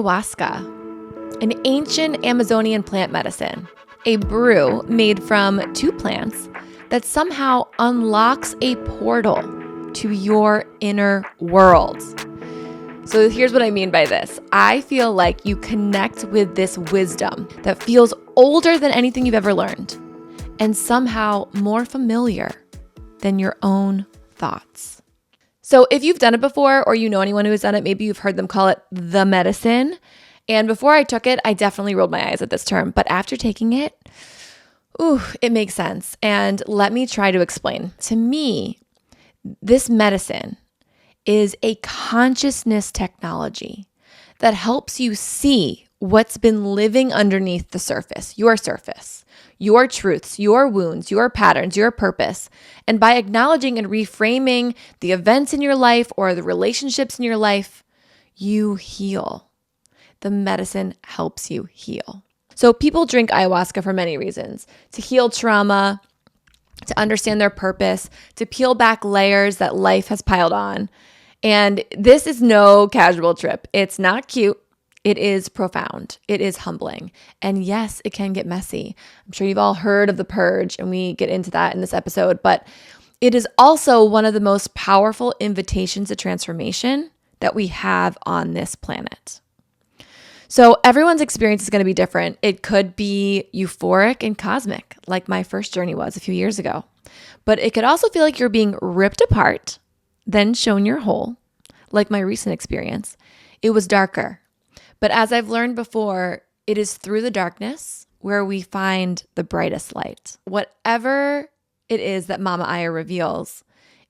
ayahuasca, an ancient Amazonian plant medicine, a brew made from two plants that somehow unlocks a portal to your inner world. So here's what I mean by this. I feel like you connect with this wisdom that feels older than anything you've ever learned and somehow more familiar than your own thoughts. So if you've done it before or you know anyone who has done it, maybe you've heard them call it the medicine. And before I took it, I definitely rolled my eyes at this term. But after taking it, it makes sense. And let me try to explain. To me, this medicine is a consciousness technology that helps you see what's been living underneath the surface, your truths, your wounds, your patterns, your purpose. And by acknowledging and reframing the events in your life or the relationships in your life, you heal. The medicine helps you heal. So people drink ayahuasca for many reasons: to heal trauma, to understand their purpose, to peel back layers that life has piled on. And this is no casual trip. It's not cute. It is profound. It is humbling. And yes, it can get messy. I'm sure you've all heard of the purge, and we get into that in this episode, but it is also one of the most powerful invitations to transformation that we have on this planet. So everyone's experience is going to be different. It could be euphoric and cosmic, like my first journey was a few years ago. But it could also feel like you're being ripped apart, then shown your whole, like my recent experience. It was darker. But as I've learned before, it is through the darkness where we find the brightest light. Whatever it is that Mama Aya reveals,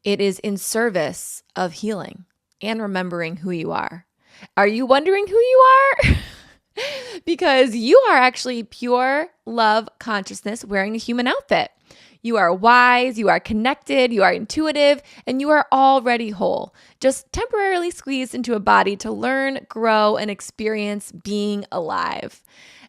it is in service of healing and remembering who you are. Are you wondering who you are? Because you are actually pure love consciousness wearing a human outfit. You are wise, you are connected, you are intuitive, and you are already whole, just temporarily squeezed into a body to learn, grow, and experience being alive.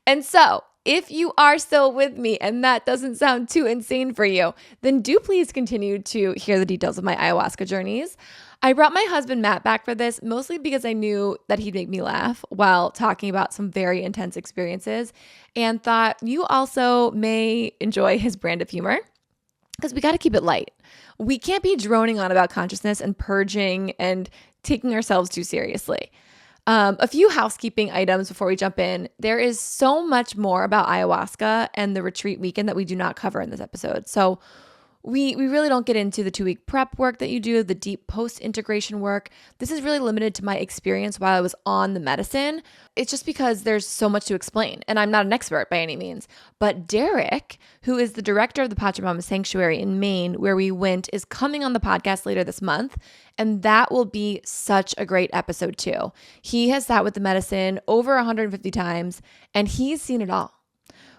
And so, if you are still with me and that doesn't sound too insane for you, then do please continue to hear the details of my ayahuasca journeys. I brought my husband Matt back for this mostly because I knew that he'd make me laugh while talking about some very intense experiences, and thought you also may enjoy his brand of humor. Because we got to keep it light. We can't be droning on about consciousness and purging and taking ourselves too seriously. A few housekeeping items before we jump in. There is so much more about ayahuasca and the retreat weekend that we do not cover in this episode. So we really don't get into the 2-week prep work that you do, the deep post-integration work. This is really limited to my experience while I was on the medicine. It's just because there's so much to explain, and I'm not an expert by any means. But Derek, who is the director of the Pachamama Sanctuary in Maine, where we went, is coming on the podcast later this month, and that will be such a great episode too. He has sat with the medicine over 150 times, and he's seen it all.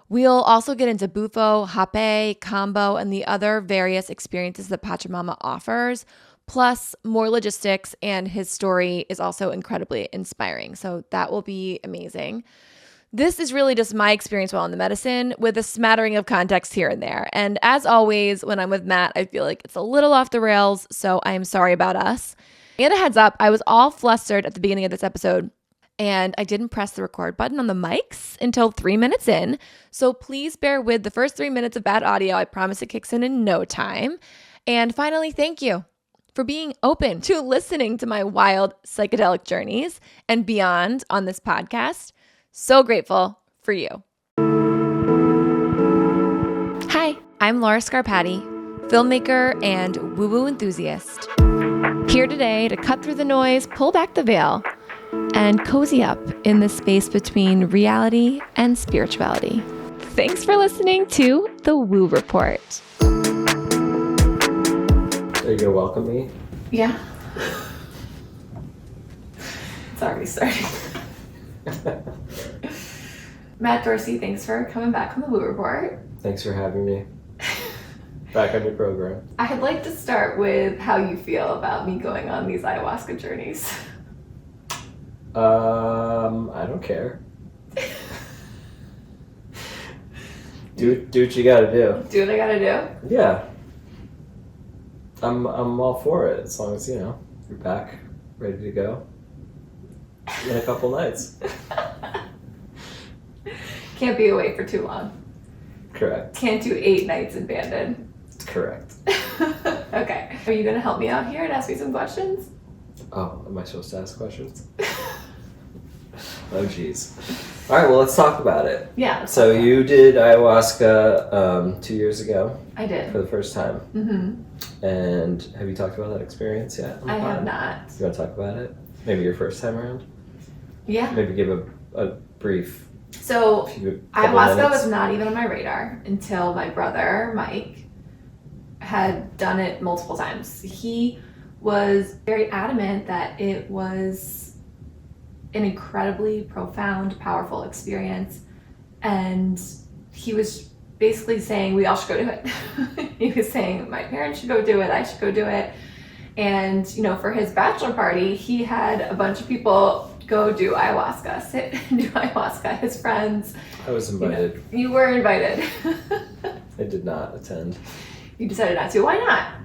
We'll also get into Bufo, Hape, Combo, and the other various experiences that Pachamama offers, plus more logistics, and his story is also incredibly inspiring. So that will be amazing. This is really just my experience while on the medicine with a smattering of context here and there. And as always, when I'm with Matt, I feel like it's a little off the rails, so I am sorry about us. And a heads up, I was all flustered at the beginning of this episode, and I didn't press the record button on the mics until 3 minutes in. So please bear with the first 3 minutes of bad audio. I promise it kicks in no time. And finally, thank you for being open to listening to my wild psychedelic journeys and beyond on this podcast. So grateful for you. Hi, I'm Laura Scarpati, filmmaker and woo-woo enthusiast. Here today to cut through the noise, pull back the veil, and cozy up in the space between reality and spirituality. Thanks for listening to The Woo Report. Are you gonna welcome me? Yeah. It's already starting. Matt Dorsey, thanks for coming back on The Woo Report. Thanks for having me back on your program. I'd like to start with how you feel about me going on these ayahuasca journeys. I don't care. Do what you gotta do. Do what I gotta do? Yeah. I'm all for it, as long as, you're back, ready to go. in a couple nights. Can't be away for too long. Correct. Can't do 8 nights in Bandon. Correct. Okay. Are you going to help me out here and ask me some questions? Oh, am I supposed to ask questions? Oh, geez. All right, well, let's talk about it. Yeah. So you did ayahuasca 2 years ago. I did. For the first time. Mm-hmm. And have you talked about that experience yet? I have not. You want to talk about it? Maybe your first time around? Yeah. Maybe give a brief... So, couple ayahuasca minutes. was not even on my radar until my brother, Mike, had done it multiple times. He was very adamant that it was an incredibly profound, powerful experience. And he was basically saying we all should go do it. He was saying my parents should go do it, I should go do it. And, you know, for his bachelor party, he had a bunch of people go do ayahuasca, sit and do ayahuasca, his friends. I was invited. You were invited. I did not attend. You decided not to. Why not?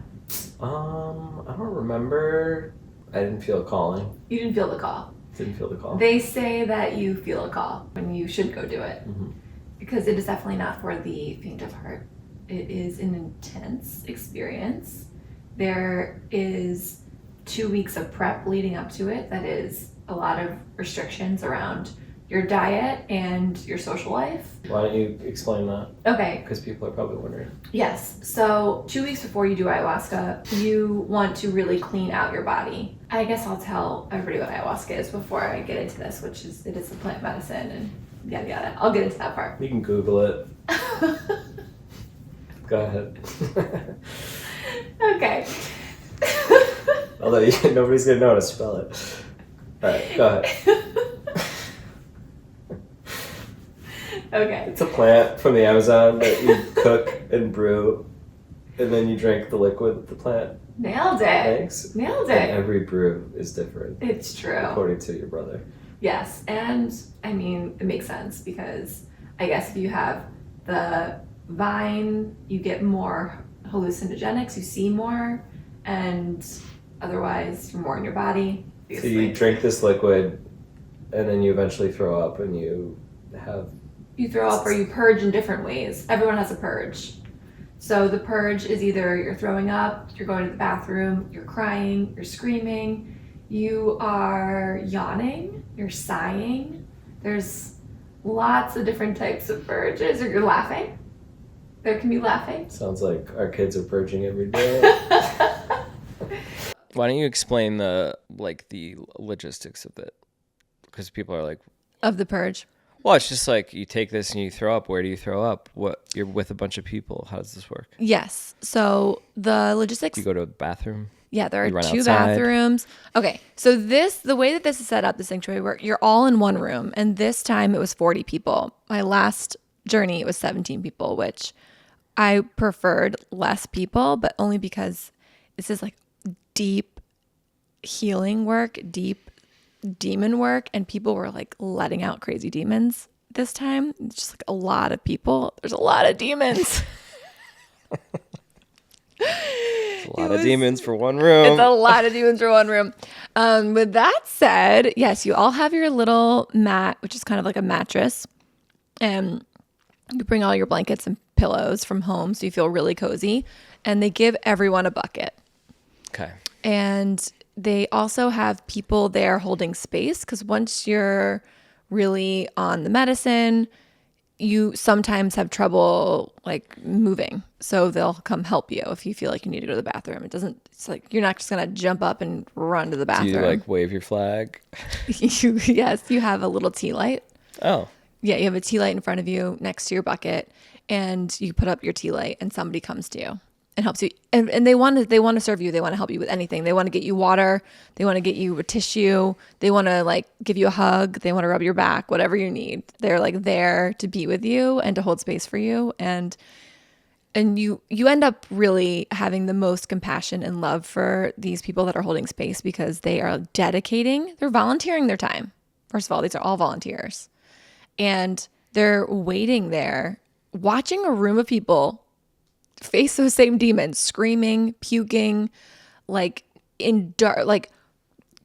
I don't remember. I didn't feel a calling. You didn't feel the call. Didn't feel the call. They say that you feel a call when you should go do it. Mm-hmm. Because it is definitely not for the faint of heart. It is an intense experience. There is 2 weeks of prep leading up to it. That is a lot of restrictions around your diet and your social life. Why don't you explain that? Okay. Because people are probably wondering. Yes. So 2 weeks before you do ayahuasca, you want to really clean out your body. I guess I'll tell everybody what ayahuasca is before I get into this, which is it is a plant medicine and yada yada. I'll get into that part. You can Google it. Go ahead. Okay. Although nobody's going to know how to spell it. All right, go ahead. Okay. It's a plant from the Amazon that you cook and brew, and then you drink the liquid of the plant. Nailed it. Thanks. Nailed And it. every brew is different. It's true. According to your brother. Yes, and I mean, it makes sense because I guess if you have the vine, you get more hallucinogenics, you see more, and otherwise you're more in your body. So you drink this liquid, and then you eventually throw up, and you have... You throw up or you purge in different ways. Everyone has a purge. So the purge is either you're throwing up, you're going to the bathroom, you're crying, you're screaming, you are yawning, you're sighing. There's lots of different types of purges. Or you're laughing. There can be laughing. Sounds like our kids are purging every day. Why don't you explain the logistics of it? Because people are like... Of the purge. Well, it's just like you take this and you throw up. Where do you throw up? What? You're with a bunch of people. How does this work? Yes. So the logistics... You go to a bathroom? Yeah, there are 2 outside. bathrooms. Okay, so the way that this is set up, the sanctuary, where you're all in one room, and this time it was 40 people. My last journey, it was 17 people, which I preferred less people, but only because this is like deep healing work, deep demon work, and people were like letting out crazy demons this time. It's just like a lot of people. There's a lot of demons. It's a lot of demons for one room. It's a lot of demons for one room. With that said, yes, you all have your little mat, which is kind of like a mattress. And you bring all your blankets and pillows from home so you feel really cozy. And they give everyone a bucket. Okay. And they also have people there holding space because once you're really on the medicine, you sometimes have trouble like moving. So they'll come help you if you feel like you need to go to the bathroom. It's like you're not just going to jump up and run to the bathroom. Do you like wave your flag? Yes, you have a little tea light. Oh. Yeah, you have a tea light in front of you next to your bucket and you put up your tea light and somebody comes to you and helps you. And they want to serve you. They want to help you with anything. They want to get you water. They want to get you a tissue. They want to like give you a hug. They want to rub your back, whatever you need. They're like there to be with you and to hold space for you. And you end up really having the most compassion and love for these people that are holding space because they're volunteering their time. First of all, these are all volunteers. And they're waiting there, watching a room of people face those same demons, screaming, puking, like in dark, like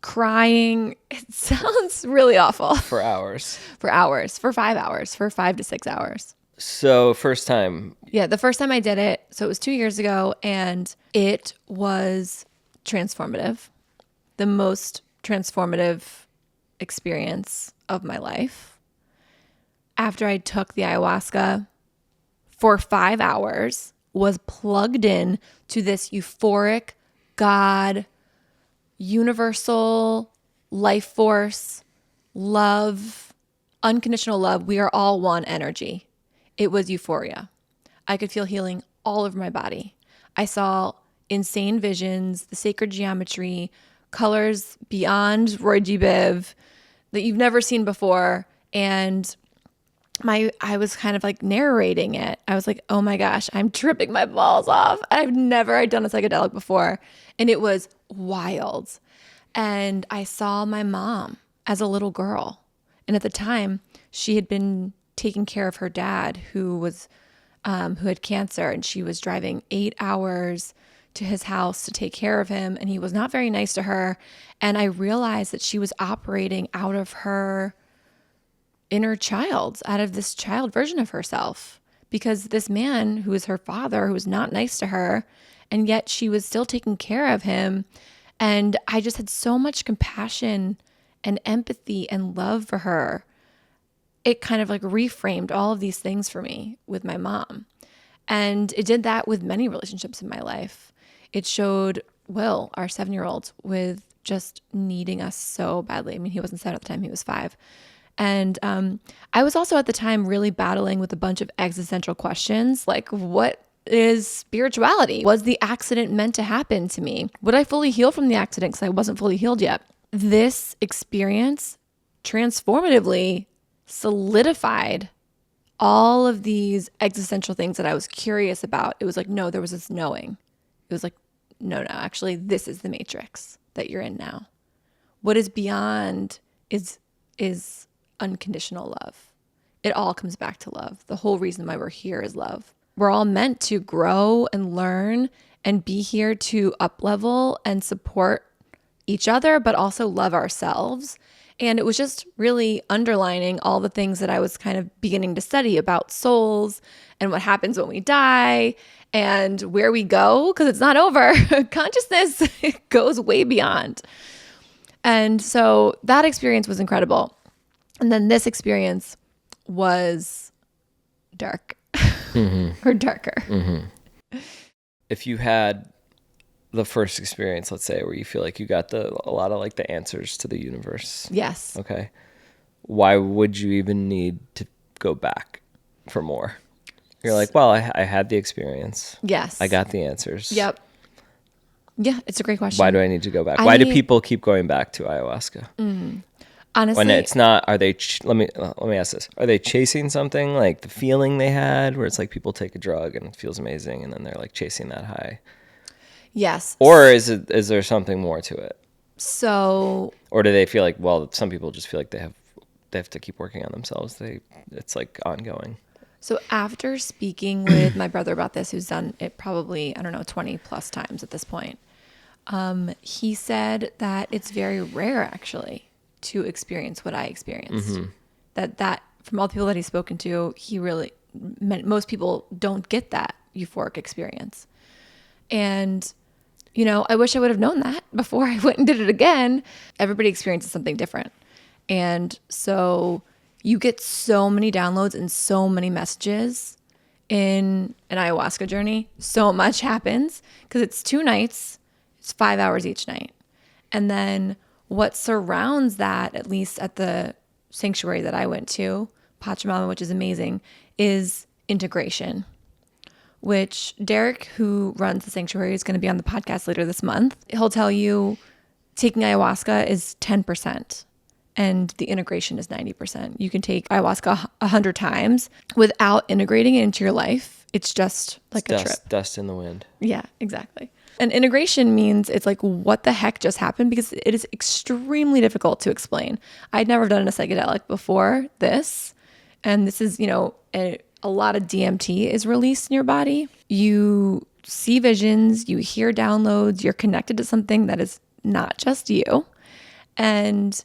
crying. It's Sounds really awful. For hours. For hours, for 5 hours, for 5 to 6 hours. So first time. Yeah, the first time I did it, so it was 2 years ago, and it was transformative. The most transformative experience of my life. After I took the ayahuasca for 5 hours, was plugged in to this euphoric God, universal life force, love, unconditional love. We are all one energy. It was euphoria. I could feel healing all over my body. I saw insane visions, the sacred geometry, colors beyond Roy G. Biv that you've never seen before. And I was kind of like narrating it. I was like, oh my gosh, I'm tripping my balls off. I've never done a psychedelic before. And it was wild. And I saw my mom as a little girl. And at the time, she had been taking care of her dad who had cancer, and she was driving 8 hours to his house to take care of him. And he was not very nice to her. And I realized that she was operating out of her inner child, out of this child version of herself, because this man who was her father, who was not nice to her, and yet she was still taking care of him. And I just had so much compassion and empathy and love for her. It kind of like reframed all of these things for me with my mom. And it did that with many relationships in my life. It showed Will, our 7-year-old, with just needing us so badly. I mean, he wasn't 7 at the time, he was 5. And I was also at the time really battling with a bunch of existential questions, like what is spirituality? Was the accident meant to happen to me? Would I fully heal from the accident because I wasn't fully healed yet? This experience transformatively solidified all of these existential things that I was curious about. It was like, no, there was this knowing. It was like, no, actually, this is the matrix that you're in now. What is beyond is unconditional love. It all comes back to love. The whole reason why we're here is love. We're all meant to grow and learn and be here to up-level and support each other, but also love ourselves. And it was just really underlining all the things that I was kind of beginning to study about souls and what happens when we die and where we go, because it's not over. Consciousness goes way beyond. And so that experience was incredible. And then this experience was dark or darker. Mm-hmm. If you had the first experience, let's say, where you feel like you got a lot of like the answers to the universe. Yes. Okay. Why would you even need to go back for more? You're like, well, I had the experience. Yes. I got the answers. Yep. Yeah, it's a great question. Why do I need to go back? Why do people keep going back to ayahuasca? Mm-hmm. Honestly, when it's not, are they, let me ask this. Are they chasing something like the feeling they had where it's like people take a drug and it feels amazing and then they're like chasing that high? Yes. Or is there something more to it? So, or do they feel like, well, some people just feel like they have to keep working on themselves. It's like ongoing. So after speaking with my brother about this, who's done it probably, 20 plus times at this point, he said that it's very rare actually to experience what I experienced. Mm-hmm. That from all the people that he's spoken to, most people don't get that euphoric experience. And, I wish I would have known that before I went and did it again. Everybody experiences something different. And so you get so many downloads and so many messages in an ayahuasca journey. So much happens because it's 2 nights. It's 5 hours each night. And then what surrounds that, at least at the sanctuary that I went to, Pachamama, which is amazing, is integration, which Derek, who runs the sanctuary, is going to be on the podcast later this month. He'll tell you taking ayahuasca is 10%. And the integration is 90%. You can take ayahuasca 100 times without integrating it into your life. It's just like a trip. Dust in the wind. Yeah, exactly. And integration means it's like, what the heck just happened? Because it is extremely difficult to explain. I'd never done a psychedelic before this. And this is, a lot of DMT is released in your body. You see visions, you hear downloads, you're connected to something that is not just you. And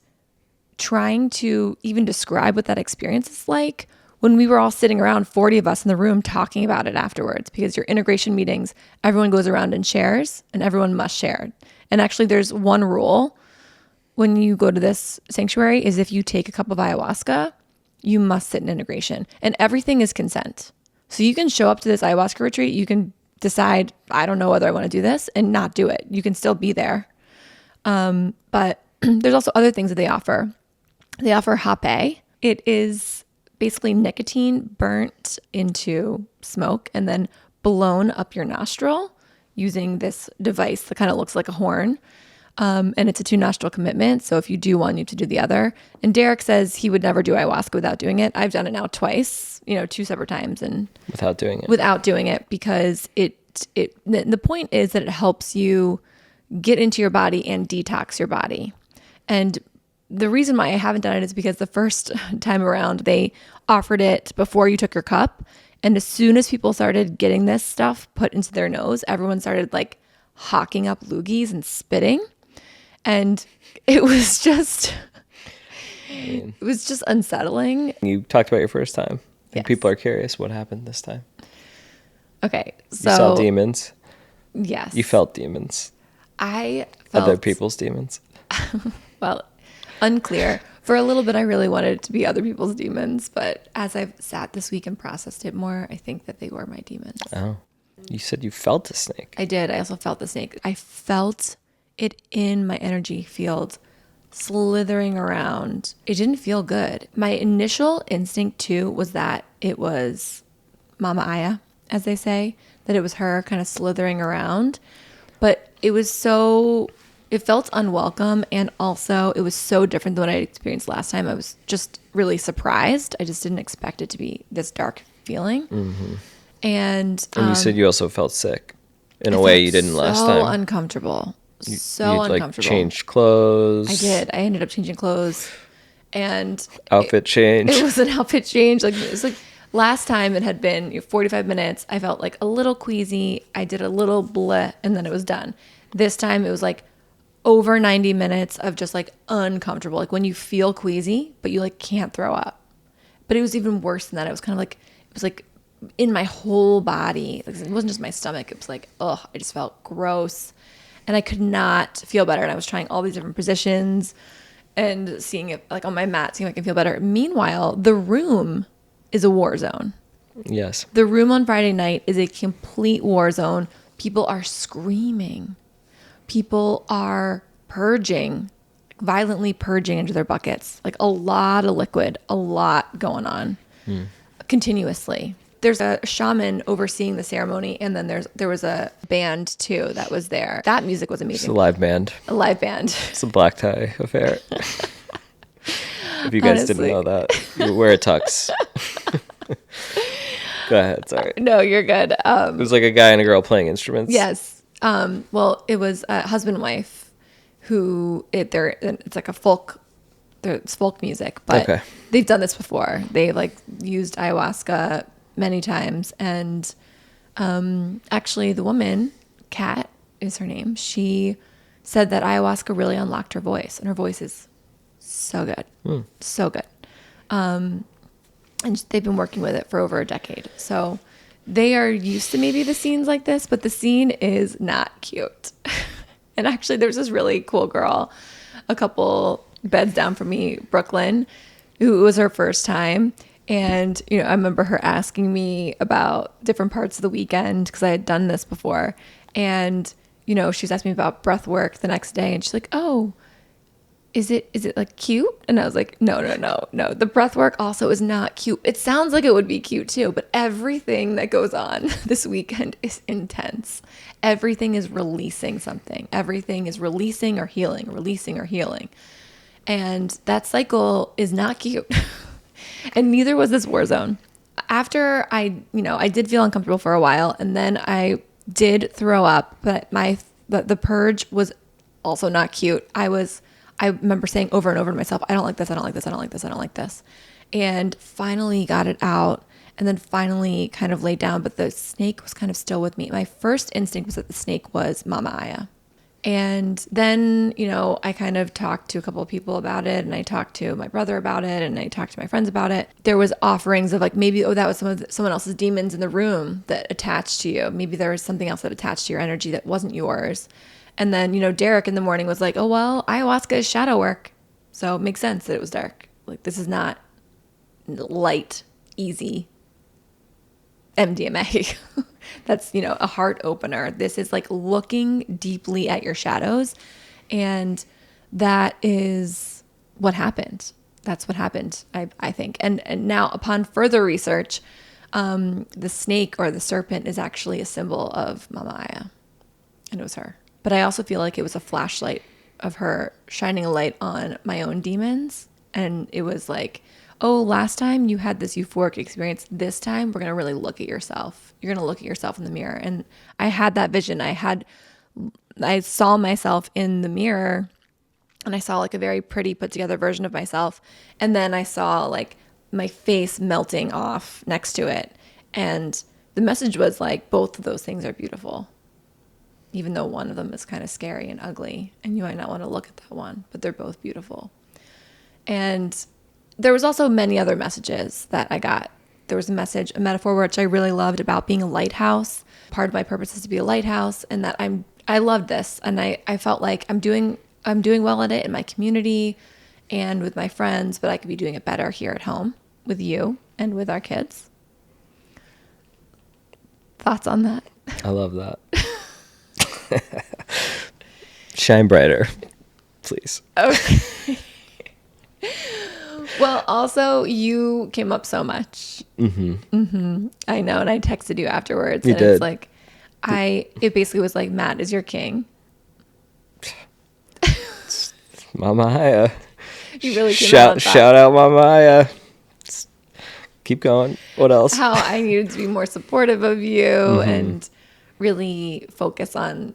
trying to even describe what that experience is like when we were all sitting around, 40 of us in the room, talking about it afterwards, because your integration meetings, everyone goes around and shares, and everyone must share. And actually, there's one rule when you go to this sanctuary is if you take a cup of ayahuasca, you must sit in integration, and everything is consent. So you can show up to this ayahuasca retreat, you can decide, I don't know whether I want to do this, and not do it. You can still be there. But there's also other things that they offer. They offer hape. It is basically nicotine burnt into smoke and then blown up your nostril using this device that kind of looks like a horn. And it's a 2-nostril commitment. So if you do one, you have to do the other. And Derek says he would never do ayahuasca without doing it. I've done it now twice, 2 separate times, and without doing it because the point is that it helps you get into your body and detox your body. And the reason why I haven't done it is because the first time around, they offered it before you took your cup. And as soon as people started getting this stuff put into their nose, everyone started like hawking up loogies and spitting. And it was just, unsettling. You talked about your first time. And yes. People are curious what happened this time. Okay. So you saw demons. Yes. You felt demons. I felt other people's demons. Well, unclear. For a little bit, I really wanted it to be other people's demons, but as I've sat this week and processed it more, I think that they were my demons. Oh, you said you felt a snake. I did. I also felt the snake. I felt it in my energy field slithering around. It didn't feel good. My initial instinct too was that it was Mama Aya, as they say, that it was her kind of slithering around, but it felt unwelcome, and also it was so different than what I experienced last time. I was just really surprised. I just didn't expect it to be this dark feeling. Mm-hmm. And you said you also felt sick in a way you didn't last time. So uncomfortable. So uncomfortable. Like changed clothes. I did. I ended up changing clothes, and outfit change. It was an outfit change. It was like last time it had been 45 minutes. I felt like a little queasy. I did a little bleh, and then it was done. This time it was like over 90 minutes of just like uncomfortable. Like when you feel queasy, but you like can't throw up. But it was even worse than that. It was kind of like, it was like in my whole body. Like, it wasn't just my stomach. It was like, I just felt gross. And I could not feel better. And I was trying all these different positions and seeing it like on my mat, seeing if I can feel better. Meanwhile, the room is a war zone. Yes. The room on Friday night is a complete war zone. People are screaming. People are purging, violently purging into their buckets. Like a lot of liquid, a lot going on continuously. There's a shaman overseeing the ceremony, and then there was a band too that was there. That music was amazing. It's a live band. A live band. It's a black tie affair. If you guys didn't know that, you wear a tux. Go ahead, sorry. No, you're good. It was like a guy and a girl playing instruments. Yes. Well, it was a husband and wife who it's like it's folk music, but they've done this before. They've like used ayahuasca many times. And, actually the woman, Kat is her name. She said that ayahuasca really unlocked her voice, and her voice is so good. So good. And they've been working with it for over a decade. So they are used to maybe the scenes like this, but the scene is not cute. And actually, there's this really cool girl, a couple beds down from me, Brooklyn, who it was her first time. And, I remember her asking me about different parts of the weekend because I had done this before. And, she was asking me about breath work the next day. And she's like, oh, is it like cute? And I was like, no. The breath work also is not cute. It sounds like it would be cute too, but everything that goes on this weekend is intense. Everything is releasing something. Everything is releasing or healing. And that cycle is not cute. And neither was this war zone. After I did feel uncomfortable for a while, and then I did throw up, but the purge was also not cute. I remember saying over and over to myself, I don't like this. And finally got it out, and then finally kind of laid down, but the snake was kind of still with me. My first instinct was that the snake was Mama Aya. And then, I kind of talked to a couple of people about it, and I talked to my brother about it, and I talked to my friends about it. There was offerings of like, maybe, that was someone else's demons in the room that attached to you. Maybe there was something else that attached to your energy that wasn't yours. And then, Derek in the morning was like, oh, well, ayahuasca is shadow work. So it makes sense that it was dark. Like, this is not light, easy MDMA. That's, a heart opener. This is like looking deeply at your shadows. And that is what happened. That's what happened, I think. And now upon further research, the snake or the serpent is actually a symbol of Mama Aya. And it was her. But I also feel like it was a flashlight of her shining a light on my own demons. And it was like, oh, last time you had this euphoric experience. This time we're going to really look at yourself. You're going to look at yourself in the mirror. And I had that vision. I saw myself in the mirror, and I saw like a very pretty put together version of myself. And then I saw like my face melting off next to it. And the message was like, both of those things are beautiful, even though one of them is kind of scary and ugly, and you might not want to look at that one, but they're both beautiful. And there was also many other messages that I got. There was a metaphor which I really loved about being a lighthouse. Part of my purpose is to be a lighthouse, and that I loved this, and I felt like I'm doing well at it in my community and with my friends, but I could be doing it better here at home with you and with our kids. Thoughts on that? I love that. Shine brighter, please. Okay. Well, also, you came up so much. I know, and I texted you afterwards. You and did. It's like, it basically was like, Matt is your king. Mama Aya. You really came out on top. Shout out Mama Aya. Keep going. What else? How I needed to be more supportive of you and really focus on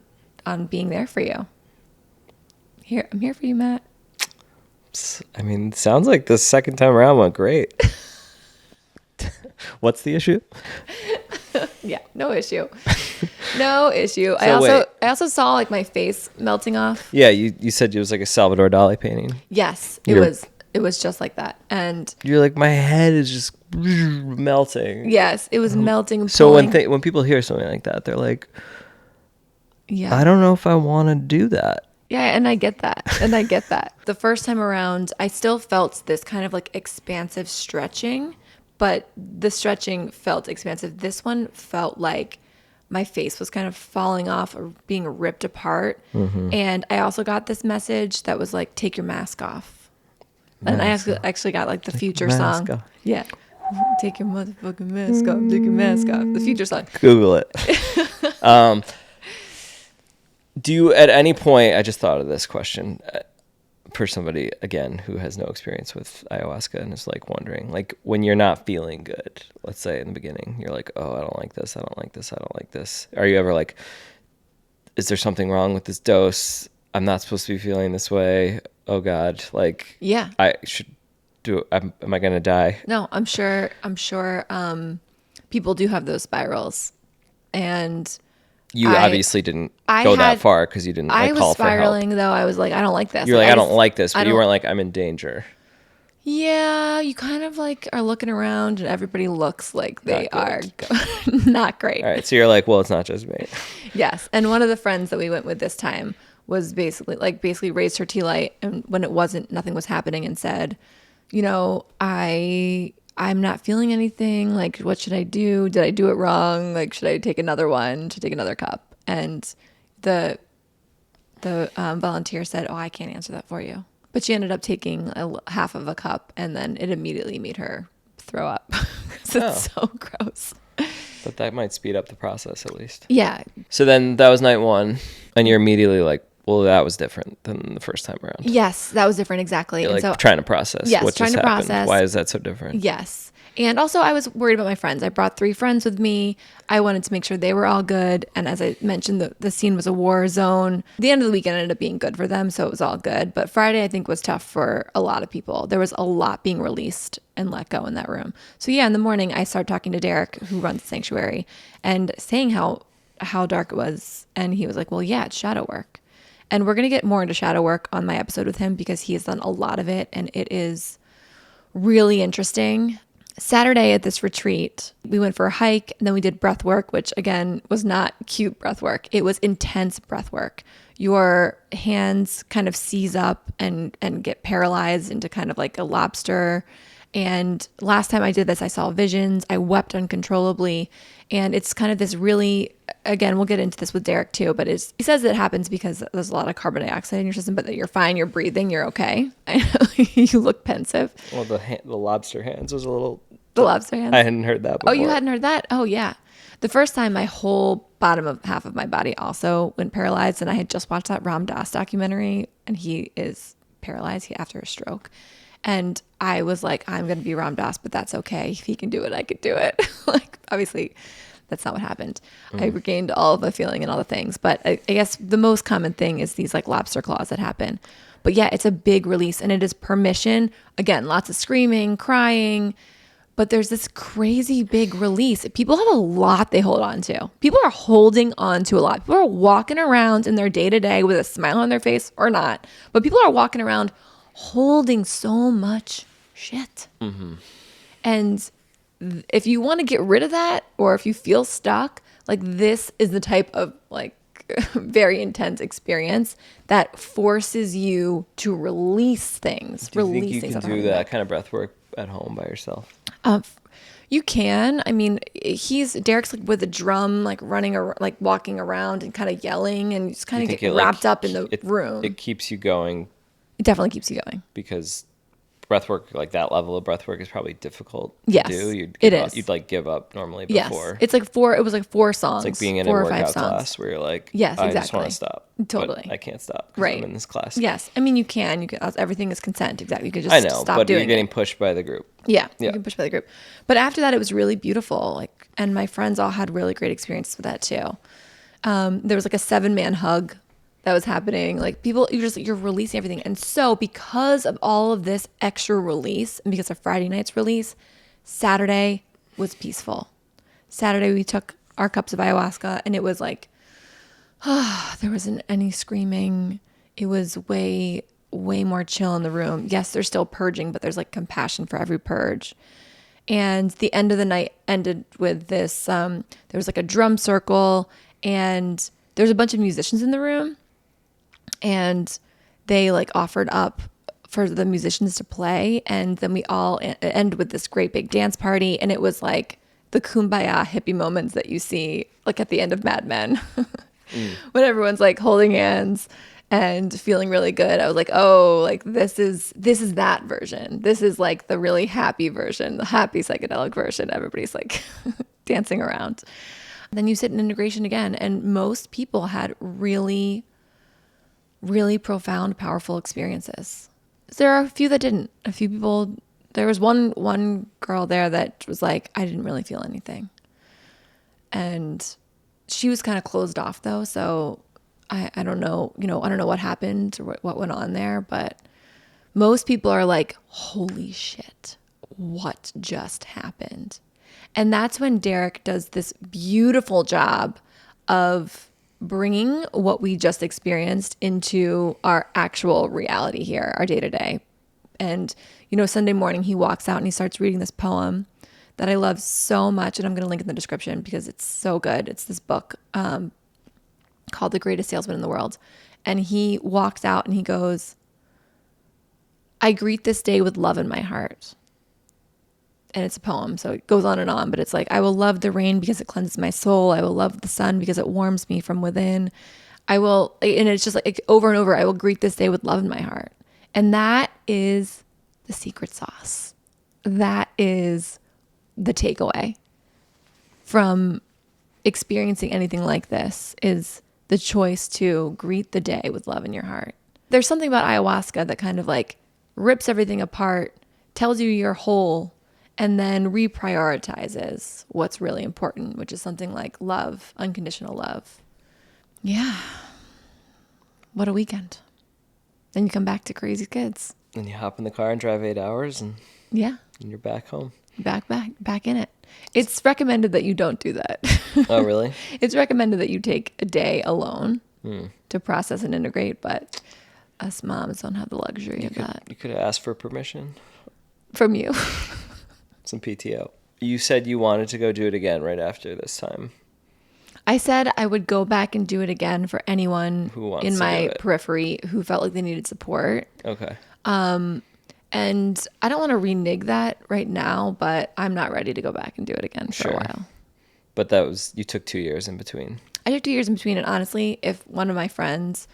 being there for you. I'm here for you, Matt. I mean, sounds like the second time around went great. What's the issue? Yeah, no issue. No issue. So I also saw like my face melting off. Yeah, you said it was like a Salvador Dali painting. Yes, it was just like that. And You're like, my head is just melting. yes, it was melting and So pulling. when people hear something like that, they're like, Yeah. I don't know if I want to do that. Yeah, and I get that. The first time around, I still felt this kind of like expansive stretching, but the stretching felt expansive. This one felt like my face was kind of falling off or being ripped apart. And I also got this message that was like, take your mask off. And I actually got like the Future song. off. Yeah. Take your motherfucking mask off. Take your mask off. The Future song. Google it. Do you, at any point, I just thought of this question for somebody, again, who has no experience with ayahuasca and is like wondering, like when you're not feeling good, let's say in the beginning, you're like, oh, I don't like this. I don't like this. I don't like this. Are you ever like, is there something wrong with this dose? I'm not supposed to be feeling this way. Oh God. Like, Yeah. I should do, am I going to die? No, I'm sure people do have those spirals. And You obviously didn't go that far because you didn't I like was call for help. spiraling though. I was like, I don't like this. You're like, I don't just- like this, but I you don't- weren't like, I'm in danger. Yeah, you kind of like are looking around and everybody looks like they Not are not great. All right. So you're like, well, it's not just me. Yes. And one of the friends that we went with this time was basically raised her tea light, and when nothing was happening, and said, I'm not feeling anything. Like, what should I do? Did I do it wrong? Like, should I take another one? Should I take another cup? And the volunteer said, oh, I can't answer that for you. But she ended up taking half of a cup, and then it immediately made her throw up because it's so gross. But that might speed up the process at least. Yeah. So then that was night one, and you're immediately like, well, that was different than the first time around. Yes, that was different. Exactly. You're and like so trying to process Yes, what trying just to happened. process. Why is that so different? Yes. And also I was worried about my friends. I brought 3 friends with me. I wanted to make sure they were all good. And as I mentioned, the scene was a war zone. The end of the weekend ended up being good for them, so it was all good. But Friday, I think, was tough for a lot of people. There was a lot being released and let go in that room. So yeah, in the morning, I started talking to Derek, who runs the sanctuary, and saying how dark it was. And he was like, well, yeah, it's shadow work. And we're going to get more into shadow work on my episode with him because he has done a lot of it and it is really interesting. Saturday at this retreat, we went for a hike and then we did breath work, which again was not cute breath work. It was intense breath work. Your hands kind of seize up and get paralyzed into kind of like a lobster. And last time I did this, I saw visions. I wept uncontrollably. And it's kind of this really, again, we'll get into this with Derek too, but he says it happens because there's a lot of carbon dioxide in your system, but that you're fine, you're breathing, you're okay. I know you look pensive. Well, the lobster hands was a little... The lobster hands? I hadn't heard that before. Oh, you hadn't heard that? Oh, yeah. The first time my whole half of my body also went paralyzed, and I had just watched that Ram Dass documentary, and he is paralyzed after a stroke. And I was like, I'm going to be Ram Dass, but that's okay. If he can do it, I could do it. Like, obviously, that's not what happened. I regained all of the feeling and all the things. But I guess the most common thing is these like lobster claws that happen. But yeah, it's a big release, and it is permission. Again, lots of screaming, crying. But there's this crazy big release. People have a lot they hold on to. People are holding on to a lot. People are walking around in their day-to-day with a smile on their face or not. But people are walking around holding so much shit. Mm-hmm. And if you want to get rid of that, or if you feel stuck, like this is the type of like very intense experience that forces you to release things. Do you think you can do that kind of breath work at home by yourself? You can. I mean, Derek's like with a drum, like running or like walking around and kind of yelling, and just kind of get wrapped up in the room. It keeps you going. It definitely keeps you going because breath work, like that level of breath work, is probably difficult to do. You'd like give up normally before. Yes. It's like it was like 4 songs. It's like being in a workout class where you're like, yes, exactly. I just want to stop. Totally. But I can't stop because I'm in this class. Yes. I mean, you can. everything is consent. Exactly. You could just stop doing it. but you're getting pushed by the group. Yeah. You can push by the group. But after that, it was really beautiful. Like, and my friends all had really great experiences with that too. There was like a 7-man hug that was happening. Like people, you're releasing everything. And so because of all of this extra release and because of Friday night's release, Saturday was peaceful. Saturday, we took our cups of ayahuasca and it was like, there wasn't any screaming. It was way, way more chill in the room. Yes, there's still purging, but there's like compassion for every purge. And the end of the night ended with this, there was like a drum circle and there's a bunch of musicians in the room. And they like offered up for the musicians to play. And then we all end with this great big dance party. And it was like the kumbaya hippie moments that you see like at the end of Mad Men when everyone's like holding hands and feeling really good. I was like, oh, like this is that version. This is like the really happy version, the happy psychedelic version. Everybody's like dancing around. And then you sit in integration again. And most people had really, really profound, powerful experiences. There are a few that didn't. A few people, there was one girl there that was like, I didn't really feel anything. And she was kind of closed off though. So I don't know, I don't know what happened or what went on there, but most people are like, holy shit, what just happened? And that's when Derek does this beautiful job of bringing what we just experienced into our actual reality here, our day-to-day. And, Sunday morning he walks out and he starts reading this poem that I love so much. And I'm going to link in the description because it's so good. It's this book called The Greatest Salesman in the World. And he walks out and he goes, I greet this day with love in my heart. And it's a poem, so it goes on, but it's like, I will love the rain because it cleanses my soul. I will love the sun because it warms me from within. And it's just like over and over, I will greet this day with love in my heart. And that is the secret sauce. That is the takeaway from experiencing anything like this, is the choice to greet the day with love in your heart. There's something about ayahuasca that kind of like rips everything apart, tells you you're whole, and then reprioritizes what's really important, which is something like love, unconditional love. Yeah. What a weekend. Then you come back to Crazy Kids. And you hop in the car and drive 8 hours and you're back home. Back in it. It's recommended that you don't do that. Oh, really? It's recommended that you take a day alone to process and integrate, but us moms don't have the luxury of that. You could have asked for permission From you. some PTO. You said you wanted to go do it again right after this time. I said I would go back and do it again for anyone Who wants in to my do it. periphery who felt like they needed support. Okay. And I don't want to renege that right now, but I'm not ready to go back and do it again for a while. But you took 2 years in between. I took 2 years in between, and honestly, if one of my friends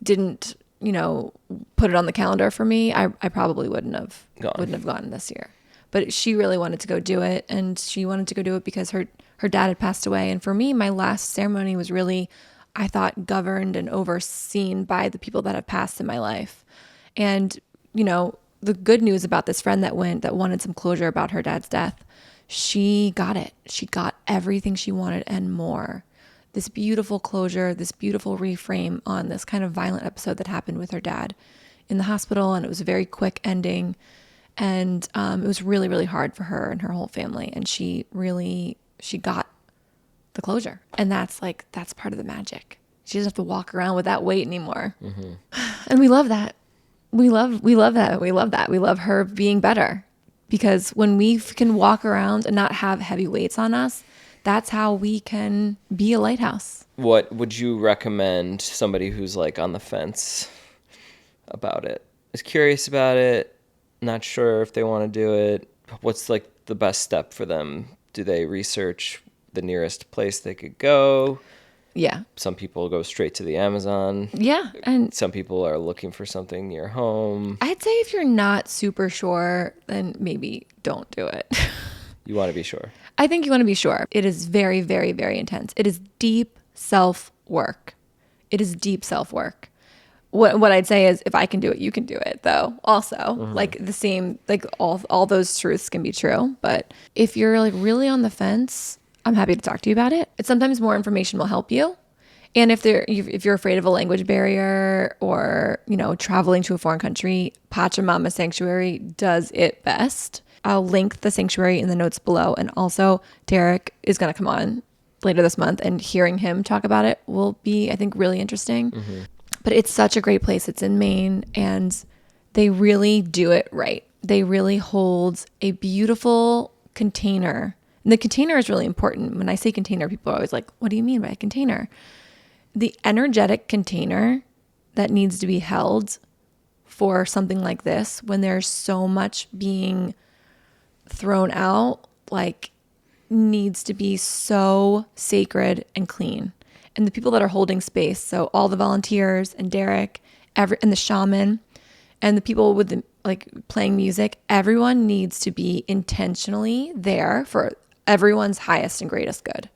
didn't, put it on the calendar for me, I probably wouldn't have gone this year. But she really wanted to go do it, and she wanted to go do it because her dad had passed away. And for me, my last ceremony was really, I thought, governed and overseen by the people that have passed in my life. And, the good news about this friend that wanted some closure about her dad's death, she got it. She got everything she wanted and more. This beautiful closure, this beautiful reframe on this kind of violent episode that happened with her dad in the hospital. And it was a very quick ending. And it was really, really hard for her and her whole family. And she got the closure. And that's part of the magic. She doesn't have to walk around with that weight anymore. Mm-hmm. And we love that. We love that. We love that. We love her being better, because when we can walk around and not have heavy weights on us, that's how we can be a lighthouse. What would you recommend somebody who's like on the fence about it, is curious about it, not sure if they want to do it? What's like the best step for them? Do they research the nearest place they could go? Yeah. Some people go straight to the Amazon. Yeah. And some people are looking for something near home. I'd say if you're not super sure, then maybe don't do it. You want to be sure. I think you want to be sure. It is very, very, very intense. It is deep self-work. It is deep self-work. What I'd say is, if I can do it, you can do it, though. Also, like the same, like all those truths can be true. But if you're like really on the fence, I'm happy to talk to you about it. Sometimes more information will help you. And if you're afraid of a language barrier or, traveling to a foreign country, Pachamama Sanctuary does it best. I'll link the sanctuary in the notes below. And also, Derek is going to come on later this month, and hearing him talk about it will be, I think, really interesting. Mm-hmm. But it's such a great place. It's in Maine, and they really do it right. They really hold a beautiful container. And the container is really important. When I say container, people are always like, what do you mean by a container? The energetic container that needs to be held for something like this, when there's so much being thrown out, like, needs to be so sacred and clean. And the people that are holding space, so all the volunteers and Derek, and the shaman, and the people with the playing music, everyone needs to be intentionally there for everyone's highest and greatest good.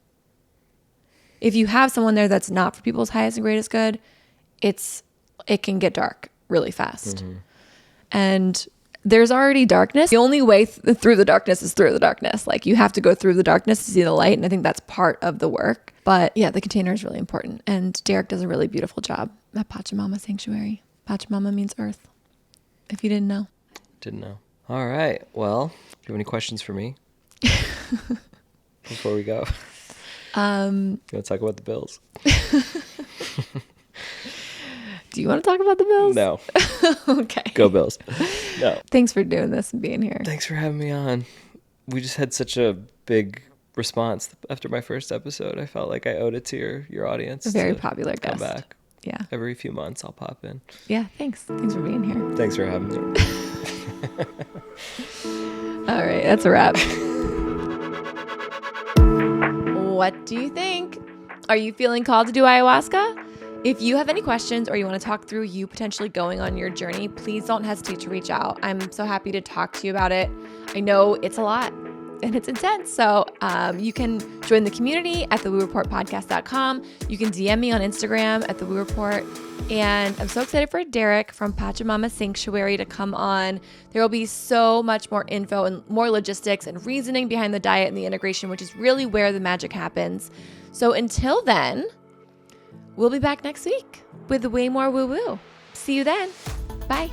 If you have someone there that's not for people's highest and greatest good, it can get dark really fast. Mm-hmm. And there's already darkness. The only way through the darkness is through the darkness. Like, you have to go through the darkness to see the light. And I think that's part of the work. But yeah, the container is really important. And Derek does a really beautiful job at Pachamama Sanctuary. Pachamama means earth, if you didn't know. Didn't know. All right. Well, do you have any questions for me before we go? You want to talk about the Bills? Do you want to talk about the Bills? No. Okay. Go Bills. No. Thanks for doing this and being here. Thanks for having me on. We just had such a big response after my first episode. I felt like I owed it to your audience. A very popular guest. Come back. Yeah. Every few months I'll pop in. Yeah, thanks. Thanks for being here. Thanks for having me. All right, that's a wrap. What do you think? Are you feeling called to do ayahuasca? If you have any questions or you want to talk through you potentially going on your journey, please don't hesitate to reach out. I'm so happy to talk to you about it. I know it's a lot and it's intense. So you can join the community at thewooreportpodcast.com. You can DM me on Instagram at thewooereport. And I'm so excited for Derek from Pachamama Sanctuary to come on. There will be so much more info and more logistics and reasoning behind the diet and the integration, which is really where the magic happens. So until then, we'll be back next week with way more woo-woo. See you then. Bye.